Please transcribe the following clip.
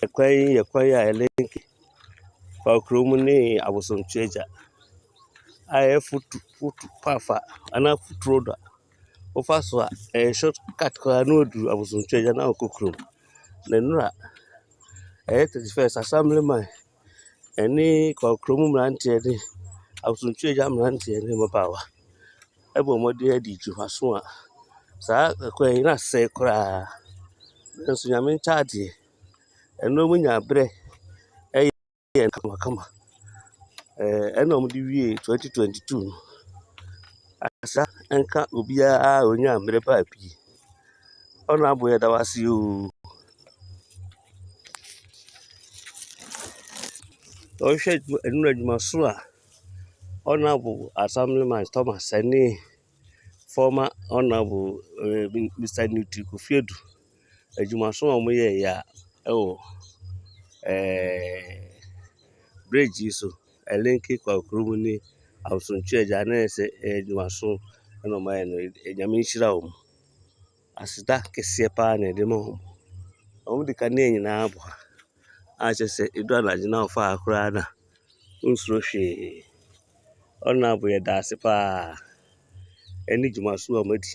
Kwaokrom link Kwaokrom ni Abosomtweagya. I foot pafa ana foot road. Ofa shortcut kwa no do Abosomtweagya na Kwaokrom. Na nura 31st assemblyman any Kwaokrom mrantie ni Abosomtweagya mrantie ni mabawa. Ebo mode adi dwumaso a saa kwan na sɛ kora. Nso nyame nchaade. Eno munya bre ɛyɛ kama. Ɛna ɔmo de wie 2022 no. Asa enka obiara onya mbre pa pi. Ɔno aboyɛ da wase o. Ɔhwɛ enu adwumaso a Honorable Assemblyman Thomas any former Honorable Mr. Newton Kofiedu adwumaso a ɔmo yɛ ya ɛwɔ bridge so elenki Kwaokrom ni Abosomtweagya na sɛ adwumaso na ɔmo ayɛ no nyame nhyira ɔmo. Aseda kɛseɛ pa na ɛde ma ɔmo. Ɔmo de kanea nyinaa abɔ ha. A kyerɛ sɛ edu anadwo na ɔfa akora na nsuro hwee. Ɔno aboyɛ da ase pa. Ɛne dwumaso a ɔmo adi.